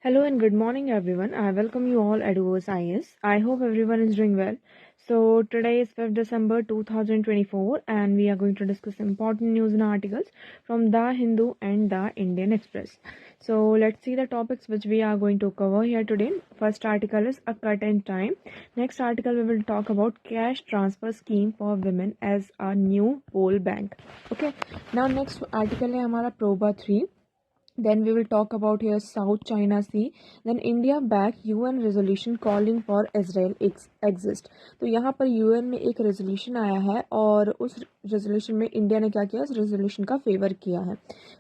Hello and good morning, everyone. I welcome you all at OS IS. I hope everyone is doing well. So, today is 5th December 2024, and we are going to discuss important news and articles from The Hindu and The Indian Express. So, let's see the topics which we are going to cover here today. First article is a cut in time. Next article, we will talk about cash transfer scheme for women as a new poll bank. Okay, now next article है हमारा Proba 3. Then we will talk about here South China Sea. Then India back UN resolution calling for Israel exist. तो यहाँ पर UN में एक resolution आया है और उस रेजोल्यूशन में इंडिया ने क्या किया, उस रेजोल्यूशन का फेवर किया है.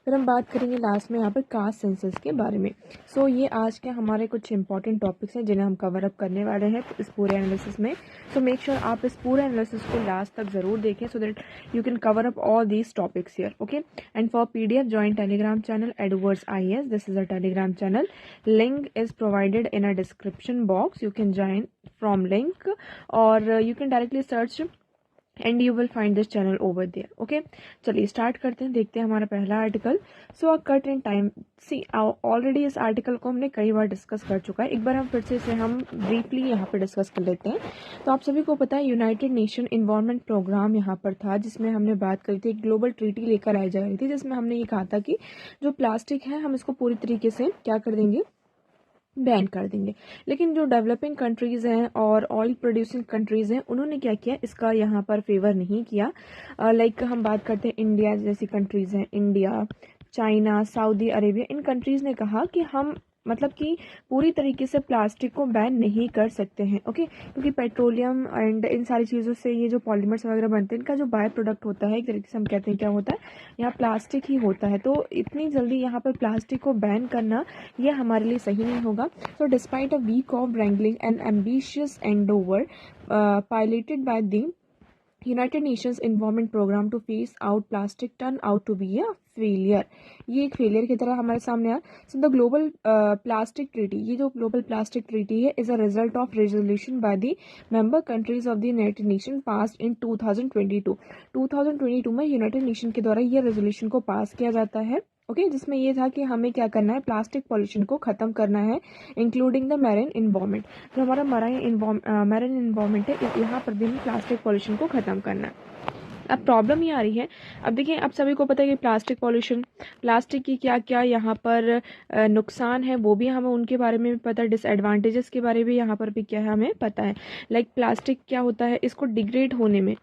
फिर हम बात करेंगे लास्ट में यहाँ पर कास्ट सेंसस के बारे में. सो ये आज के हमारे कुछ इंपॉर्टेंट टॉपिक्स हैं जिन्हें हम कवर अप करने वाले हैं इस पूरे एनालिसिस में. सो मेक श्योर आप इस पूरे एनालिसिस को लास्ट तक ज़रूर देखें so that you can cover up all these topics here. Okay, and for PDF join Telegram channel Edwards IS. This is a Telegram channel. Link is provided in a description box. You can join from link or you can directly search and you will find this channel over there. Okay, चलिए start करते हैं. देखते हैं हमारा पहला article. So a cut in time. See already इस article को हमने कई बार डिस्कस कर चुका है. एक बार हम फिर से इसे हम ब्रीफली यहाँ पर डिस्कस कर लेते हैं. तो आप सभी को पता है यूनाइटेड नेशन इन्वायरमेंट प्रोग्राम यहाँ पर था जिसमें हमने बात करी थी, एक ग्लोबल ट्रीटी लेकर आई जा रही थी जिसमें हमने ये कहा था कि जो प्लास्टिक है हम इसको पूरी तरीके से क्या कर देंगे, बैन कर देंगे. लेकिन जो डेवलपिंग कंट्रीज़ हैं और ऑयल प्रोड्यूसिंग कंट्रीज़ हैं उन्होंने क्या किया, इसका यहाँ पर फेवर नहीं किया. लाइक हम बात करते हैं इंडिया जैसी कंट्रीज़ हैं, इंडिया, चाइना, सऊदी अरेबिया, इन कंट्रीज़ ने कहा कि हम मतलब कि पूरी तरीके से प्लास्टिक को बैन नहीं कर सकते हैं. ओके, क्योंकि पेट्रोलियम एंड इन सारी चीज़ों से ये जो पॉलीमर्स वगैरह बनते हैं इनका जो बाय प्रोडक्ट होता है, एक तरीके से हम कहते हैं क्या होता है, यहाँ प्लास्टिक ही होता है. तो इतनी जल्दी यहाँ पर प्लास्टिक को बैन करना ये हमारे लिए सही नहीं होगा. So despite a week of wrangling and ambitious endeavor piloted by the United Nations environment programme to phase out plastic turn out to be a failure. ये एक फेलियर की तरह हमारे सामने आया. So the global plastic treaty, ये जो global plastic treaty है is a result of resolution by the member countries of the United Nation pass in 2022. 2022 में यूनाइटेड नेशन के द्वारा ये रेजोल्यूशन को पास किया जाता है. ओके, जिसमें ये था कि हमें क्या करना है, प्लास्टिक पॉल्यूशन को ख़त्म करना है इंक्लूडिंग द मैरिन इन्वायरमेंट. जो हमारा मैरिन इन्वायरमेंट है यहाँ पर भी प्लास्टिक पॉल्यूशन को ख़त्म करना है. अब प्रॉब्लम ये आ रही है, अब देखिए आप सभी को पता है कि प्लास्टिक पॉल्यूशन, प्लास्टिक की क्या क्या यहाँ पर नुकसान है वो भी हमें उनके बारे में भी पता है, डिसएडवांटेजेस के बारे में यहाँ पर भी क्या है हमें पता है. लाइक प्लास्टिक क्या होता है, इसको डिग्रेड होने में,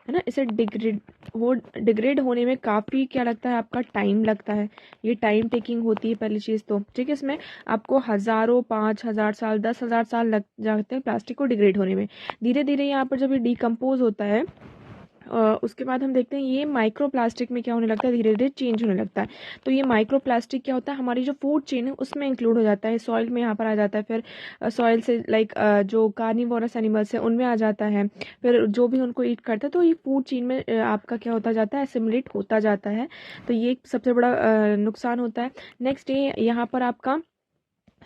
है ना, इसे डिग्रेड होने में काफ़ी क्या लगता है, आपका टाइम लगता है. ये टाइम टेकिंग होती है पहली चीज़ तो, ठीक है. इसमें आपको हज़ारों, 5,000 साल, 10,000 साल लग जाते हैं प्लास्टिक को डिग्रेड होने में. धीरे धीरे यहाँ पर जब ये डिकम्पोज होता है उसके बाद हम देखते हैं ये माइक्रो प्लास्टिक में क्या होने लगता है, धीरे धीरे चेंज होने लगता है. तो ये माइक्रो प्लास्टिक क्या होता है, हमारी जो फूड चेन है उसमें इंक्लूड हो जाता है, सॉइल में यहाँ पर आ जाता है. फिर सॉइल से लाइक जो कार्निवोरस एनिमल्स है उनमें आ जाता है, फिर जो भी उनको ईट करता है तो ये फूड चेन में आपका क्या होता जाता है, एसिमुलेट होता जाता है. तो ये सबसे बड़ा नुकसान होता है. नेक्स्ट ये यहाँ पर आपका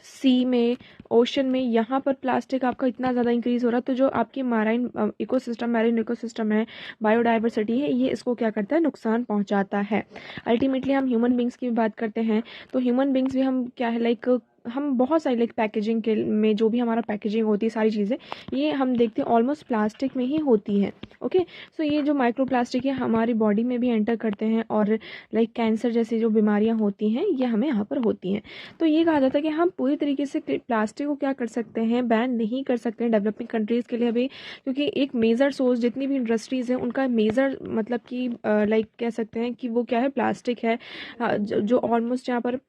सी में, ओशन में यहाँ पर प्लास्टिक आपका इतना ज़्यादा इंक्रीज़ हो रहा है तो जो आपकी मैरीन इकोसिस्टम है, बायोडाइवर्सिटी है, ये इसको क्या करता है, नुकसान पहुँचाता है. अल्टीमेटली हम ह्यूमन बींग्स की बात करते हैं तो ह्यूमन बींग्स भी हम क्या है, लाइक हम बहुत सारी लाइक पैकेजिंग के में जो भी हमारा पैकेजिंग होती है, सारी चीज़ें ये हम देखते हैं ऑलमोस्ट प्लास्टिक में ही होती है. ओके, सो ये जो माइक्रो प्लास्टिक है हमारी बॉडी में भी एंटर करते हैं और लाइक कैंसर जैसी जो बीमारियां होती हैं ये हमें यहाँ पर होती हैं. तो ये कहा जाता है कि हम पूरी तरीके से प्लास्टिक को क्या कर सकते हैं, बैन नहीं कर सकते हैं डेवलपिंग कंट्रीज़ के लिए अभी, क्योंकि एक मेजर सोर्स जितनी भी इंडस्ट्रीज़ हैं उनका मेजर मतलब कि लाइक कह सकते हैं कि वो क्या है, प्लास्टिक है. जो ऑलमोस्ट यहाँ पर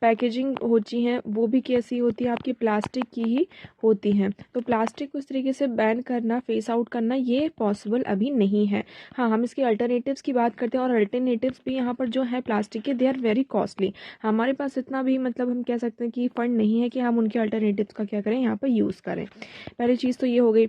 पैकेजिंग होती हैं वो भी कैसी होती है, आपकी प्लास्टिक की ही होती हैं. तो प्लास्टिक को इस तरीके से बैन करना, फेस आउट करना ये पॉसिबल अभी नहीं है. हाँ, हम इसके अल्टरनेटिव्स की बात करते हैं और अल्टरनेटिव्स भी यहाँ पर जो है प्लास्टिक के, दे आर वेरी कॉस्टली. हमारे पास इतना भी मतलब हम कह सकते हैं कि फंड नहीं है कि हम उनके अल्टरनेटिव्स का क्या करें, यहाँ पर यूज़ करें. पहली चीज़ तो ये हो गई.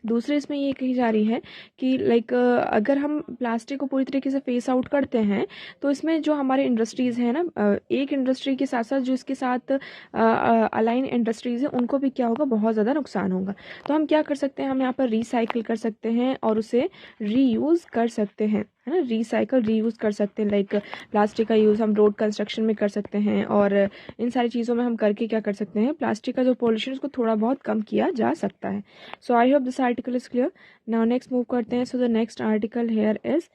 दूसरे इसमें ये कही जा रही है कि लाइक अगर हम प्लास्टिक को पूरी तरीके से फेस आउट करते हैं तो इसमें जो हमारे इंडस्ट्रीज़ हैं ना, एक इंडस्ट्री के साथ साथ जो इसके साथ अलाइन इंडस्ट्रीज़ हैं उनको भी क्या होगा, बहुत ज़्यादा नुकसान होगा. तो हम क्या कर सकते हैं, हम यहाँ पर रिसाइकिल कर सकते हैं और उसे रीयूज़ कर सकते हैं. है ना, रिसाइकल रीयूज़ कर सकते हैं। लाइक प्लास्टिक का यूज़ हम रोड कंस्ट्रक्शन में कर सकते हैं, और इन सारी चीज़ों में हम करके क्या कर सकते हैं, प्लास्टिक का जो पॉल्यूशन उसको थोड़ा बहुत कम किया जा सकता है। So I hope this article is clear. Now next move करते हैं। So the next article here is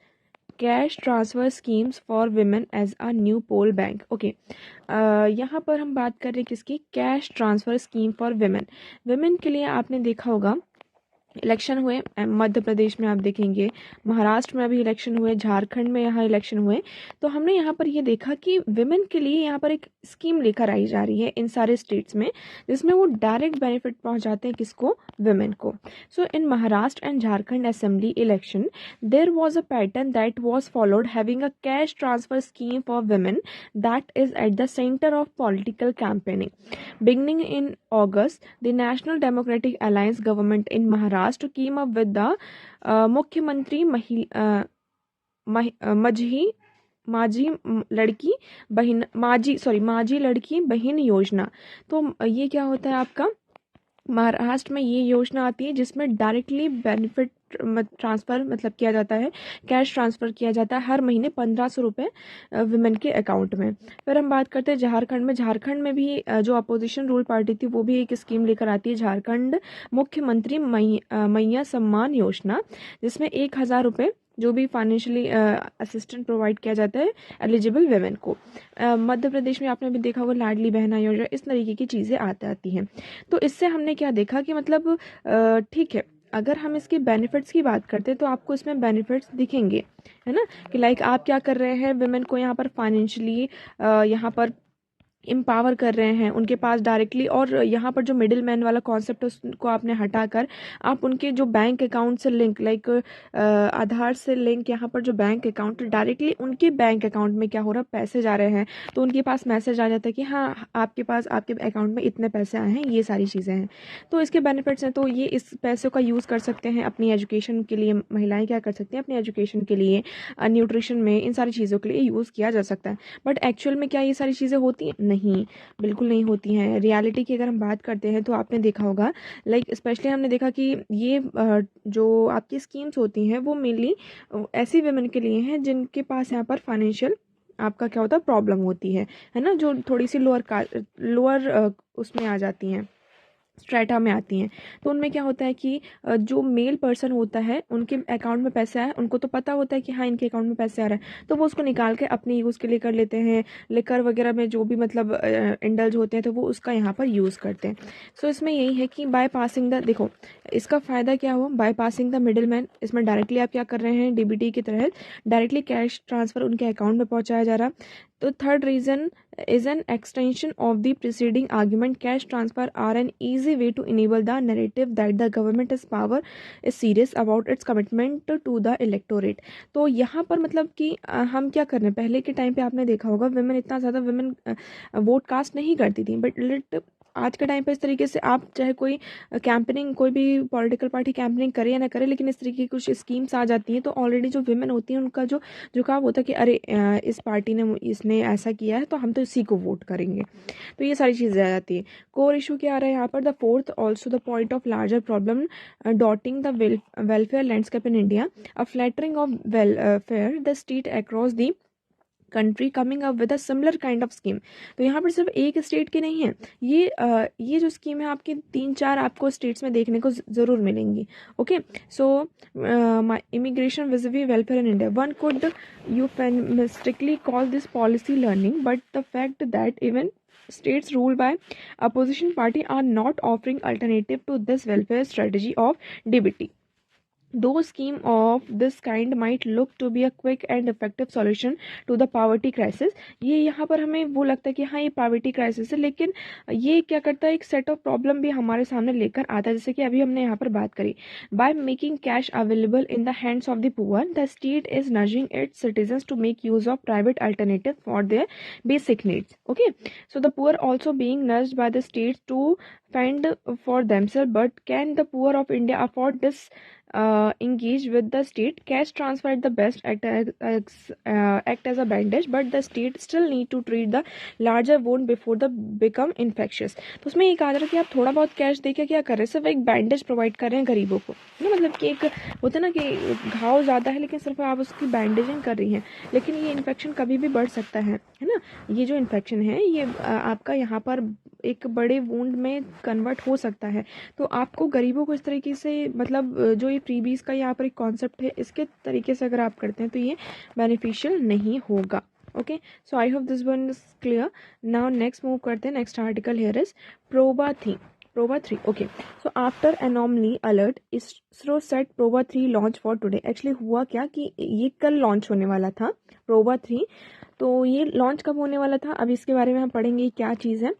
cash transfer schemes for women as a new poll bank. Okay, यहाँ पर हम बात कर रहे हैं किसकी, cash transfer scheme for women. Women के लिए आपने देखा होगा इलेक्शन हुए, मध्य प्रदेश में आप देखेंगे, महाराष्ट्र में अभी इलेक्शन हुए, झारखंड में यहाँ इलेक्शन हुए। तो हमने यहाँ पर ये देखा कि विमेन के लिए यहाँ पर एक स्कीम लेकर आई जा रही है इन सारे स्टेट्स में, जिसमें वो डायरेक्ट बेनिफिट पहुँचाते हैं किसको, विमेन को। So in Maharashtra and Jharkhand assembly election there was a pattern that was followed, having a cash transfer scheme for women that is at the center of political campaigning. Beginning in August, the National Democratic Alliance government in Maharashtra came up with the Mukhyamantri माझी लड़की बहन योजना। तो ये क्या होता है आपका, महाराष्ट्र में ये योजना आती है जिसमें डायरेक्टली बेनिफिट ट्रांसफ़र मतलब किया जाता है, कैश ट्रांसफ़र किया जाता है हर महीने 1500 रुपये विमेन के अकाउंट में। फिर हम बात करते हैं झारखंड में भी जो अपोजिशन रूल पार्टी थी वो भी एक स्कीम लेकर आती है, झारखंड मुख्यमंत्री मैया सम्मान योजना, जिसमें 1000 रुपये जो भी फाइनेंशियली असिस्टेंट प्रोवाइड किया जाता है एलिजिबल वेमेन को। मध्य प्रदेश में आपने भी देखा होगा लाडली बहना योजना, इस तरीके की चीज़ें आती हैं। तो इससे हमने क्या देखा कि मतलब ठीक है, अगर हम इसके बेनिफिट्स की बात करते हैं तो आपको इसमें बेनिफिट्स दिखेंगे, है ना, कि लाइक आप क्या कर रहे हैं, वेमेन को यहाँ पर फाइनेंशियली यहाँ पर एम्पावर कर रहे हैं उनके पास डायरेक्टली। और यहाँ पर जो मिडिल मैन वाला कॉन्सेप्ट है उसको आपने हटाकर आप उनके जो बैंक अकाउंट से लिंक, लाइक आधार से लिंक, यहाँ पर जो बैंक अकाउंट डायरेक्टली उनके बैंक अकाउंट में क्या हो रहा है, पैसे जा रहे हैं, तो उनके पास मैसेज आ जाता है कि हाँ आपके पास आपके अकाउंट में इतने पैसे आए हैं, ये सारी चीज़ें हैं। तो इसके बेनिफिट्स हैं। तो ये इस पैसों का यूज़ कर सकते हैं अपनी एजुकेशन के लिए, महिलाएँ क्या कर सकती हैं अपनी एजुकेशन के लिए, न्यूट्रिशन में, इन सारी चीज़ों के लिए यूज़ किया जा सकता है। बट एक्चुअल में क्या ये सारी चीज़ें होती हैं? नहीं, बिल्कुल नहीं होती हैं। रियलिटी की अगर हम बात करते हैं तो आपने देखा होगा, लाइक स्पेशली हमने देखा कि ये जो आपकी स्कीम्स होती हैं वो मेनली ऐसी वुमेन के लिए हैं जिनके पास यहाँ पर फाइनेंशियल आपका क्या होता है, प्रॉब्लम होती है ना, जो थोड़ी सी लोअर उसमें आ जाती हैं, स्ट्रेटा में आती हैं। तो उनमें क्या होता है कि जो मेल पर्सन होता है उनके अकाउंट में पैसे आए, उनको तो पता होता है कि हाँ इनके अकाउंट में पैसे आ रहे हैं, तो वो उसको निकाल के अपने यूज़ के लिए कर लेते हैं। लिकर वगैरह में जो भी मतलब इंडल्ज होते हैं तो वो उसका यहाँ पर यूज़ करते हैं। सो इसमें यही है कि बाय पासिंग द, देखो इसका फ़ायदा क्या हुआ, by passing the middle man, इसमें डायरेक्टली आप क्या कर रहे हैं, डीबीटी की तरह डायरेक्टली कैश ट्रांसफ़र उनके अकाउंट में पहुँचाया जा रहा। तो third reason is an extension of the preceding argument. Cash transfer are an easy way to enable the narrative that the government is power is serious about its commitment to the electorate. तो यहाँ पर मतलब कि हम क्या कर रहे हैं, पहले के टाइम पे आपने देखा होगा वुमेन इतना ज़्यादा वुमेन वोट कास्ट नहीं करती थी, बट लिट आज के टाइम पे इस तरीके से आप चाहे कोई कैंपेनिंग, कोई भी पॉलिटिकल पार्टी कैंपेनिंग करे या ना करे, लेकिन इस तरीके की कुछ स्कीम्स आ जाती हैं तो ऑलरेडी जो विमेन होती हैं उनका जो झुकाव होता है कि अरे इस पार्टी ने, इसने ऐसा किया है तो हम तो इसी को वोट करेंगे। तो ये सारी चीज़ें आ जाती है। कोर इशू क्या आ रहा है यहाँ पर, the fourth also the point of larger problem dotting the welfare landscape in India, a flattering of welfare the state across the country coming up with a similar kind of scheme. तो यहाँ पर सिर्फ एक state की नहीं है, ये जो स्कीम है आपकी 3-4 आपको स्टेट्स में देखने को ज़रूर मिलेंगी। ओके, सो इमिग्रेशन विज़िवी welfare in India, one could euphemistically call this policy learning, but the fact that even states ruled by opposition party are not offering alternative to this welfare strategy of DBT. Though scheme of this kind might look to be a quick and effective solution to the poverty crisis, ये यहाँ पर हमें वो लगता है कि हाँ ये poverty crisis है, लेकिन ये क्या करता है, एक set of problem भी हमारे सामने लेकर आता है, जैसे कि अभी हमने यहाँ पर बात करी। By making cash available in the hands of the poor, the state is nudging its citizens to make use of private alternatives for their basic needs. Okay, so the poor also being nudged by the states to fend for themselves, but can the poor of India afford this? Engage with the state. Cash transfer at the best act as a bandage, but the state still need to treat the larger wound before the become infectious. तो उसमें ये कहा जा रहा है कि आप थोड़ा बहुत कैश देके क्या कर रहे हैं, सिर्फ एक बैंडेज प्रोवाइड कर रहे हैं गरीबों को, ना मतलब कि एक होता है ना कि घाव ज़्यादा है लेकिन सिर्फ आप उसकी बैंडेजिंग कर रही हैं, लेकिन ये इन्फेक्शन कभी भी बढ़ सकता है ना। ये जो इन्फेक्शन है ये आपका यहाँ पर एक बड़े वुंड में कन्वर्ट हो सकता है। तो आपको गरीबों को इस तरीके से मतलब जो ये फ्रीबीज का यहाँ पर एक कॉन्सेप्ट है इसके तरीके से अगर आप करते हैं तो ये बेनिफिशियल नहीं होगा। Okay, so I hope this one is clear. Now next move करते हैं। Next article here is PROBA 3। Okay, so after anomaly alert ISRO set PROBA 3 launch for today. Actually हुआ क्या कि ये कल लॉन्च होने वाला था प्रोबा 3, तो ये लॉन्च कब होने वाला था अब इसके बारे में हम पढ़ेंगे क्या चीज़ है।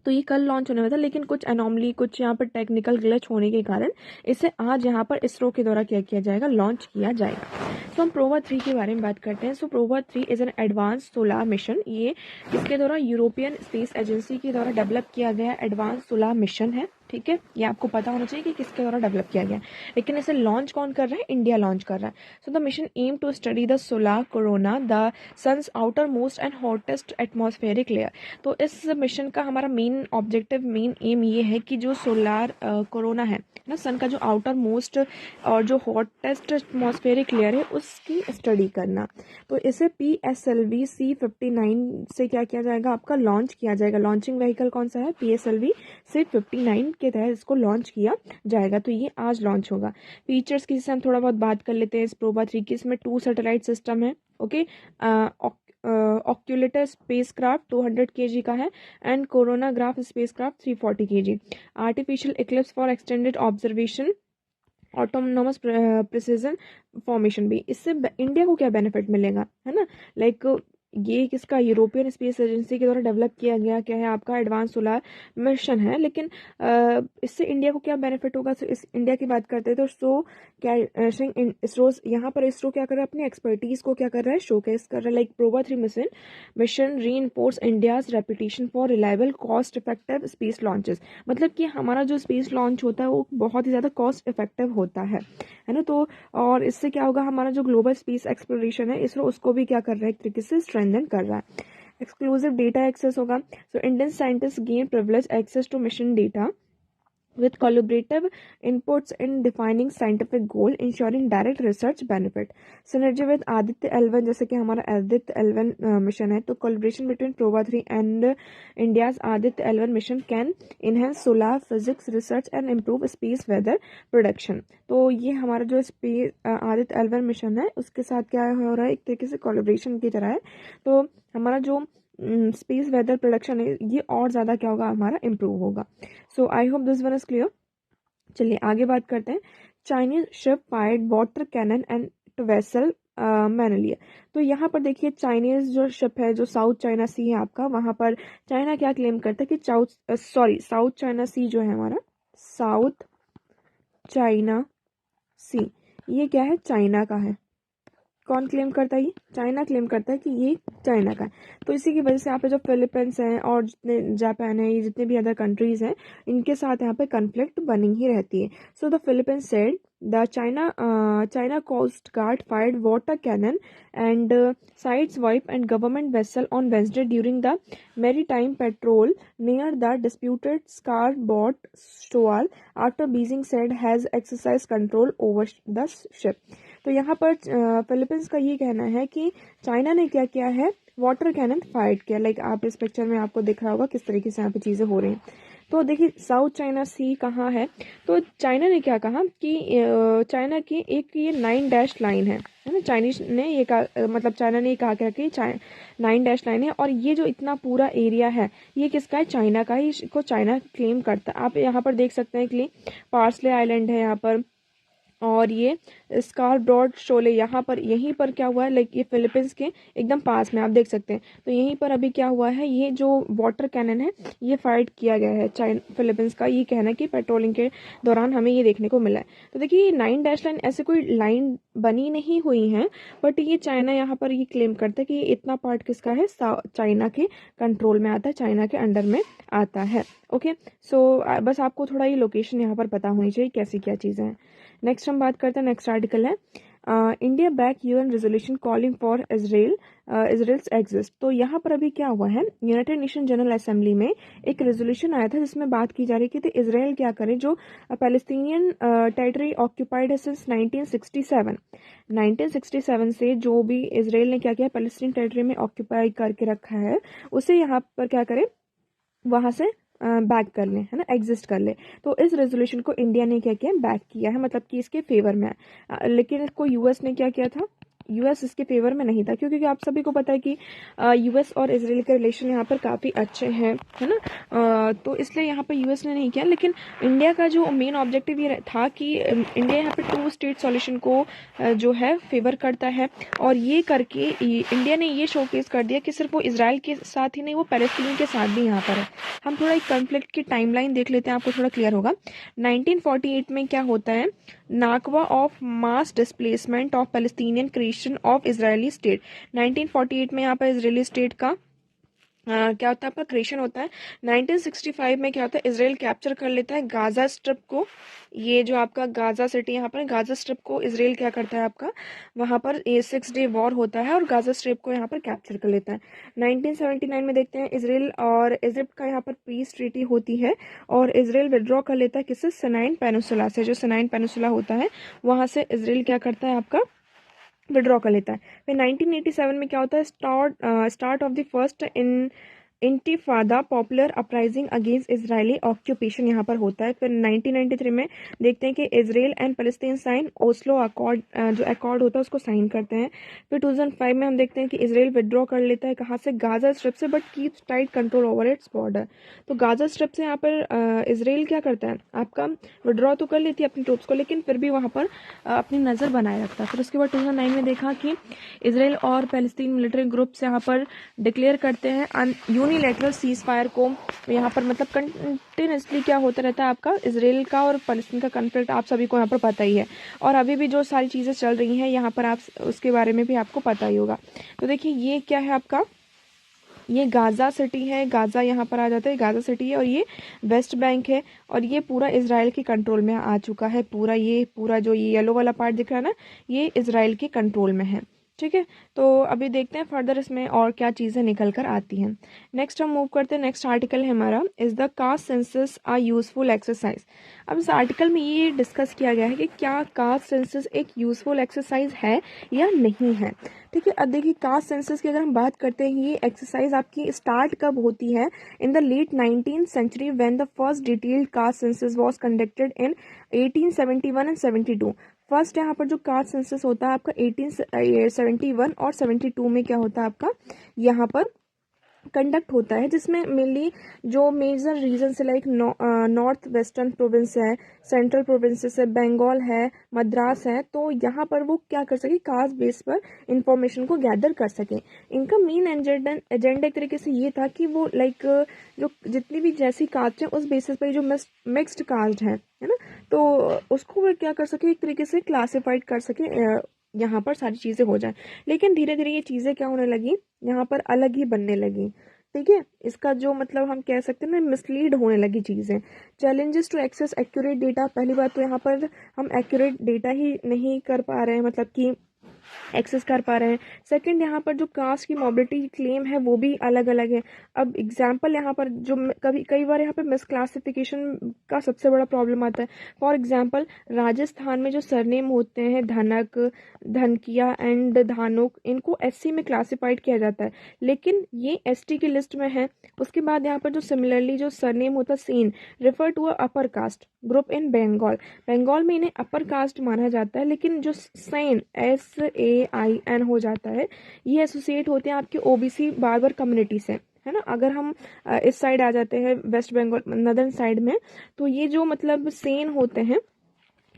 तो ये कल लॉन्च होने वाला था लेकिन कुछ एनॉमली, कुछ यहाँ पर टेक्निकल ग्लिच होने के कारण इसे आज यहाँ पर इसरो के द्वारा क्या किया जाएगा, लॉन्च किया जाएगा। तो हम प्रोबा 3 के बारे में बात करते हैं। सो प्रोबा 3 is an advance solar mission. ये इसके द्वारा यूरोपियन स्पेस एजेंसी के द्वारा डेवलप किया गया एडवांस सोलार मिशन है। ठीक है, ये आपको पता होना चाहिए कि किसके द्वारा डेवलप किया गया, लेकिन इसे लॉन्च कौन कर रहा है, इंडिया लॉन्च कर रहा है। So the mission aim to study the solar corona, the sun's outermost and hottest atmospheric layer. तो इस मिशन का हमारा मेन ऑब्जेक्टिव, मेन एम ये है कि जो सोलार कोरोना है ना, सन का जो आउटर मोस्ट और जो हॉटेस्ट एटमॉस्फेरिक लेयर है उसकी स्टडी करना। तो इसे PSLV C59 से क्या किया जाएगा, आपका लॉन्च किया जाएगा। लॉन्चिंग व्हीकल कौन सा है, PSLV C59 के तहत इसको लॉन्च किया जाएगा। तो ये आज लॉन्च होगा। फीचर्स की हम थोड़ा बहुत बात कर लेते हैं इस प्रोबा 3 की। इसमें 2 सैटेलाइट सिस्टम है। ओके, ऑक्यूलेटर स्पेसक्राफ्ट 200 kg का है and coronagraph spacecraft 340 kg। Artificial Eclipse for extended observation, autonomous precision formation भी। इससे इंडिया को क्या बेनिफिट मिलेगा, है ना, लाइक ये किसका, यूरोपियन स्पेस एजेंसी के द्वारा डेवलप किया गया क्या है, आपका एडवांस सोलार मिशन है। लेकिन इससे इंडिया को क्या बेनिफिट होगा, तो इस इंडिया की बात करते हैं तो इसरो यहाँ पर इसरो क्या कर रहा है, अपनी एक्सपर्टीज को क्या कर रहा है, शोकेस कर रहा है। Like PROBA 3 mission reinforce India's reputation for reliable cost effective space launches. मतलब कि हमारा जो स्पेस लॉन्च होता है वो बहुत ही ज़्यादा कॉस्ट इफेक्टिव होता है ना। तो और इससे क्या होगा, हमारा जो ग्लोबल स्पेस एक्सप्लोरेशन है इसरो उसको भी क्या कर रहा है, एक तरीके से स्ट्रेंथन कर रहा है। एक्सक्लूसिव डेटा एक्सेस होगा। So Indian scientist gain privilege access to mission data with collaborative inputs in defining scientific goal, ensuring direct research benefit. Synergy with Aditya L1, जैसे कि हमारा Aditya L1 मिशन है, तो collaboration between Proba 3 and India's Aditya L1 mission can enhance solar physics research and improve space weather prediction. तो ये हमारा जो space Aditya L1 mission है उसके साथ क्या हो रहा है, एक तरीके से कोलैबोरेशन की तरह है। तो हमारा जो स्पेस वेदर प्रोडक्शन है ये और ज़्यादा क्या होगा, हमारा इम्प्रूव होगा। So I hope this one is clear. चलिए आगे बात करते हैं। Chinese ship fired water cannon and vessel मैनलियर। तो यहाँ पर देखिए चाइनीज जो शिप है, जो साउथ चाइना सी है आपका, वहाँ पर चाइना क्या क्लेम करता है कि साउथ चाइना सी जो है हमारा, साउथ चाइना सी, ये क्या है, चाइना का है। कौन क्लेम करता है, ये चाइना क्लेम करता है कि ये चाइना का है। तो इसी की वजह से यहाँ पे जो फिलीपींस हैं और जितने जापान है, ये जितने भी अदर कंट्रीज हैं, इनके साथ यहाँ पे कन्फ्लिक्ट बनी ही रहती है। So the Philippines said the China coast guard fired water cannon and sideswiped and government vessel on Wednesday during the maritime patrol near the disputed Scarborough shoal after Beijing said has exercise control over the ship. तो यहाँ पर Philippines का ये कहना है कि China ने क्या किया है, वाटर कैनन फायर किया। लाइक आप इस पिक्चर में आपको दिख रहा होगा किस तरीके से यहाँ पे चीज़ें हो रही हैं। तो देखिए साउथ चाइना सी कहाँ है, तो चाइना ने क्या कहा कि चाइना की एक ये 9 डैश लाइन है ना। चाइनीज ने ये कहा, मतलब चाइना ने ये कहा क्या कि 9 डैश लाइन है, और ये जो इतना पूरा एरिया है ये किसका है, चाइना का ही, इसको चाइना क्लेम करता है। आप यहाँ पर देख सकते हैं कि पार्सले आइलैंड है यहाँ पर, और ये स्कार ब्रॉड शोले, यहाँ पर यहीं पर क्या हुआ है, लाइक ये फिलीपींस के एकदम पास में आप देख सकते हैं। तो यहीं पर अभी क्या हुआ है, ये जो वाटर कैनन है ये फाइट किया गया है चाइना फिलीपींस का, ये कहना है कि पेट्रोलिंग के दौरान हमें ये देखने को मिला है। तो देखिए ये 9 डैश लाइन ऐसे कोई लाइन बनी नहीं हुई है, बट ये चाइना यहाँ पर ये क्लेम करता है कि इतना पार्ट किसका है, चाइना के कंट्रोल में आता है, चाइना के अंडर में आता है। ओके, सो बस आपको थोड़ा ये लोकेशन यहाँ पर पता होनी चाहिए कैसी क्या चीज़ें हैं। नेक्स्ट हम बात करते हैं, नेक्स्ट आर्टिकल है India back UN resolution calling for Israel's exist. तो यहाँ पर अभी क्या हुआ है, यूनाइटेड नेशन जनरल असेंबली में एक रेजोल्यूशन आया था जिसमें बात की जा रही थी कि इसराइल क्या करे जो पैलेस्टीनियन टेरिटरी ऑक्यूपाइड है सिंस 1967 से, जो भी इसराइल ने क्या किया पैलेस्टीन टेरिटरी में ऑक्यूपाई करके रखा है उसे यहाँ पर क्या करे, वहां से बैक कर ले, है ना, एग्जिस्ट कर ले। तो इस रेजोल्यूशन को इंडिया ने क्या किया, बैक किया है, मतलब कि इसके फेवर में है। लेकिन इसको यूएस ने क्या किया था, यूएस इसके फेवर में नहीं था, क्योंकि आप सभी को पता है कि यूएस और इसराइल के रिलेशन यहाँ पर काफ़ी अच्छे हैं, है ना। तो इसलिए यहाँ पर यूएस ने नहीं किया। लेकिन इंडिया का जो मेन ऑब्जेक्टिव ये था कि इंडिया यहाँ पे 2 स्टेट सॉल्यूशन को जो है फेवर करता है, और ये करके इंडिया ने ये शोकेस कर दिया कि सिर्फ वो इसराइल के साथ ही नहीं, वो पैलेस्टीन के साथ भी यहाँ पर है। हम थोड़ा एक कॉन्फ्लिक्ट की टाइमलाइन देख लेते हैं, आपको थोड़ा क्लियर होगा। 1948 में क्या होता है, Nakba of mass displacement of Palestinian creation of Israeli state. 1948 में यहाँ पर इजरायली स्टेट का क्या होता है, आपका क्रिएशन होता है। 1965 में क्या होता है, इसराइल कैप्चर कर लेता है गाजा स्ट्रिप को, ये जो आपका गाजा सिटी यहाँ पर गाजा स्ट्रिप को इसराइल क्या करता है आपका, वहाँ पर 6 डे वॉर होता है और गाजा स्ट्रिप को यहाँ पर कैप्चर कर लेता है। 1979 में देखते हैं इसराइल और इजिप्ट का यहाँ पर पीस ट्रीटी होती है, और इसराइल विड्रॉ कर लेता है किससे, सिनाई पेनिनसुला से, जो सिनाई पेनिनसुला होता है वहाँ से इसराइल क्या करता है आपका, विड्रॉ कर लेता है। फिर 1987 में क्या होता है, start of the first intifada popular uprising against Israeli occupation यहाँ पर होता है। फिर 1993 में देखते हैं कि Israel and Palestine sign Oslo accord, जो अकॉर्ड होता है उसको साइन करते हैं। फिर 2005 में हम देखते हैं कि इसराइल विड्रॉ कर लेता है कहाँ से, गाजा स्ट्रिप से, but keeps tight control over its border. तो गाजा स्ट्रिप से यहाँ पर इसराइल क्या करता है, आपका विड्रॉ तो कर लेती है अपनी ट्रूप्स को, लेकिन फिर भी वहाँ पर अपनी नज़र बनाए रखता है। फिर उसके बाद 2009 में देखा कि इसराइल और पैलेस्टीन मिलिट्री ग्रुप्स यहाँ पर डिक्लेयर करते हैं यूनिलैटरल सीज फायर को। यहाँ पर मतलब कंटिन्यूसली क्या होता रहता है आपका, इसराइल का और पैलेस्टीन का कॉन्फ्लिक्ट आप सभी को यहाँ पर पता ही है, और अभी भी जो सारी चीज़ें चल रही हैं यहाँ पर आप उसके बारे में भी आपको पता ही होगा। तो देखिए ये क्या है आपका, ये गाजा सिटी है, गाजा यहाँ पर आ जाता है, गाजा सिटी है, और ये वेस्ट बैंक है, और ये पूरा इसराइल के कंट्रोल में आ चुका है। ये पूरा जो ये येलो वाला पार्ट दिख रहा है ना, ये इसराइल के कंट्रोल में है। ठीक है, तो अभी देखते हैं फर्दर इसमें और क्या चीज़ें निकल कर आती हैं। नेक्स्ट हम मूव करते हैं, नेक्स्ट आर्टिकल है हमारा, is the caste census a useful exercise. अब इस आर्टिकल में ये डिस्कस किया गया है कि क्या कास्ट सेंसस एक यूजफुल एक्सरसाइज है या नहीं है। ठीक है, अब देखिए कास्ट सेंसस की अगर हम बात करते हैं, ये एक्सरसाइज आपकी स्टार्ट कब होती है, in the late 19th century when the first detailed caste census was conducted in 1871 and 72। First यहाँ पर जो कास्ट सेंसस होता है आपका 1871 और 72 में क्या होता है आपका, यहाँ पर कंडक्ट होता है, जिसमें मेनली जो मेजर रीजन है लाइक नॉर्थ वेस्टर्न प्रोविंस है, सेंट्रल प्रोविंसेस है, बंगाल है, मद्रास है, तो यहाँ पर वो क्या कर सके, कास्ट बेस पर इंफॉर्मेशन को गैदर कर सके। इनका मेन एजेंडा एक तरीके से ये था कि वो लाइक जो जितनी भी जैसी कास्ट है उस बेसिस पर जो मिक्स्ड कास्ट है ना, तो उसको वो क्या कर सके, एक तरीके से क्लासिफाइड कर सके, यहाँ पर सारी चीज़ें हो जाए। लेकिन धीरे धीरे ये चीज़ें क्या होने लगी, यहाँ पर अलग ही बनने लगी। ठीक है, इसका जो मतलब हम कह सकते हैं ना, मिसलीड होने लगी चीज़ें। Challenges to access accurate data, पहली बात तो यहाँ पर हम एक्यूरेट डेटा ही नहीं कर पा रहे हैं, मतलब कि एक्सेस कर पा रहे हैं। सेकंड, यहाँ पर जो कास्ट की मोबिलिटी क्लेम है वो भी अलग अलग है। अब एग्जांपल यहाँ पर जो कई बार यहाँ पर मिसक्लासिफिकेशन का सबसे बड़ा प्रॉब्लम आता है। फॉर एग्जांपल राजस्थान में जो सरनेम होते हैं धनक, धनकिया एंड धानुक, इनको एससी में क्लासिफाइड किया जाता है, लेकिन ये एसटी की लिस्ट में है। उसके बाद यहाँ पर जो सिमिलरली जो सरनेम होता है Sen, refer to a upper caste group in Bengal में इन्हें अपर कास्ट माना जाता है, लेकिन जो सेन SAIN हो जाता है, ये एसोसिएट होते हैं आपके ओबीसी बार्बर कम्युनिटी से, है ना। अगर हम इस साइड आ जाते हैं वेस्ट बंगाल नदर्न साइड में, तो ये जो मतलब सेन होते हैं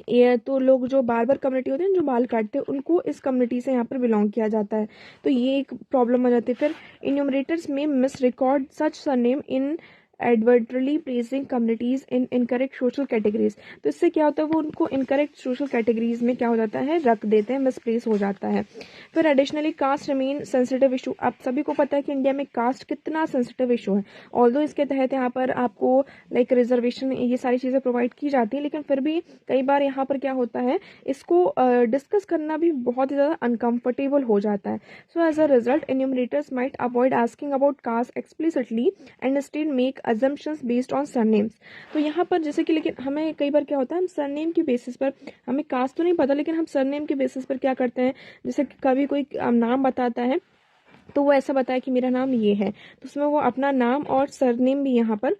ये तो लोग जो बार्बर कम्युनिटी होते हैं जो बाल काटते हैं उनको इस कम्युनिटी से यहाँ पर बिलोंग किया जाता है, तो ये एक प्रॉब्लम हो जाती है। फिर इन्यूमरेटर्स में misrecord such surname inadvertently placing communities in incorrect social categories. तो इससे क्या होता है, वो उनको इनकरेक्ट सोशल कैटेगरीज में क्या हो जाता है, रख देते हैं, मिसप्लेस हो जाता है। फिर additionally caste remain sensitive issue. आप सभी को पता है कि इंडिया में कास्ट कितना सेंसिटिव इशू है। ऑल्दो इसके तहत यहाँ पर आपको लाइक रिजर्वेशन ये सारी चीज़ें प्रोवाइड की जाती है, लेकिन फिर भी कई बार यहाँ पर क्या होता है, इसको डिस्कस करना भी बहुत ही ज़्यादा अनकंफर्टेबल हो जाता है। So as a result enumerators might avoid asking about caste explicitly and still make assumptions based on surnames। तो यहाँ पर जैसे कि लेकिन हमें कई बार क्या होता है, हम सरनेम के बेसिस पर, हमें कास्ट तो नहीं पता लेकिन हम सरनेम के बेसिस पर क्या करते हैं, जैसे कि कभी कोई नाम बताता है तो वो ऐसा बताया कि मेरा नाम ये है, तो उसमें वो अपना नाम और सरनेम भी यहाँ पर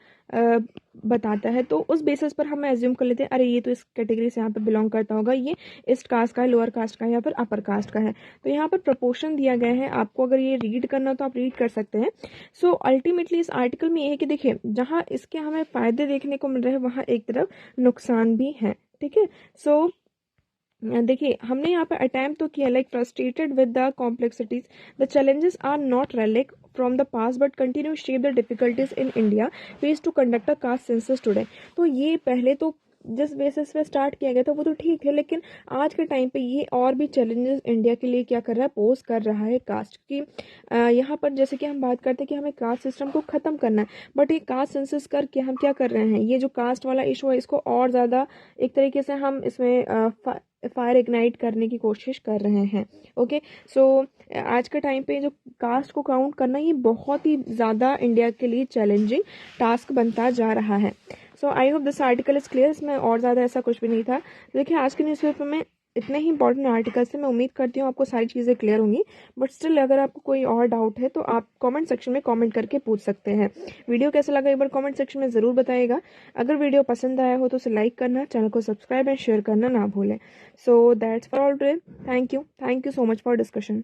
बताता है। तो उस बेसिस पर हम एज्यूम कर लेते हैं अरे ये तो इस कैटेगरी से यहाँ पर बिलोंग करता होगा, ये इस कास्ट का है, लोअर कास्ट का है या फिर अपर कास्ट का है। तो यहाँ पर प्रपोर्शन दिया गया है, आपको अगर ये रीड करना हो तो आप रीड कर सकते हैं। सो अल्टीमेटली इस आर्टिकल में ये है कि देखिए जहाँ इसके हमें फायदे देखने को मिल रहे हैं वहाँ एक तरफ नुकसान भी है, ठीक है। सो देखिए हमने यहाँ पे अटैम्प्ट तो किया like frustrated with the complexities the challenges are not relic from the past but continue shape the difficulties in India face to conduct a caste census today. तो ये पहले तो जिस बेसिस पे स्टार्ट किया गया था वो तो ठीक है, लेकिन आज के टाइम पे ये और भी चैलेंजेस इंडिया के लिए क्या कर रहा है, पोज कर रहा है कास्ट की। यहाँ पर जैसे कि हम बात करते हैं कि हमें कास्ट सिस्टम को ख़त्म करना है, बट ये कास्ट सेंसस करके हम क्या कर रहे हैं, ये जो कास्ट वाला इशू है इसको और ज़्यादा एक तरीके से हम इसमें फायर इग्नाइट करने की कोशिश कर रहे हैं। ओके, सो आज के टाइम पे जो कास्ट को काउंट करना ये बहुत ही ज़्यादा इंडिया के लिए चैलेंजिंग टास्क बनता जा रहा है। So I hope this article is clear. इसमें और ज़्यादा ऐसा कुछ भी नहीं था। देखिए आज के न्यूज़पेपर में इतने ही इंपॉर्टेंट आर्टिकल से मैं उम्मीद करती हूँ आपको सारी चीज़ें क्लियर होंगी, बट स्टिल अगर आपको कोई और डाउट है तो आप कमेंट सेक्शन में कमेंट करके पूछ सकते हैं। वीडियो कैसा लगा एक बार कमेंट सेक्शन में ज़रूर बताइएगा। अगर वीडियो पसंद आया हो तो उसे लाइक करना, चैनल को सब्सक्राइब एंड शेयर करना ना भूलें। So that's for all today. Thank you so much for discussion.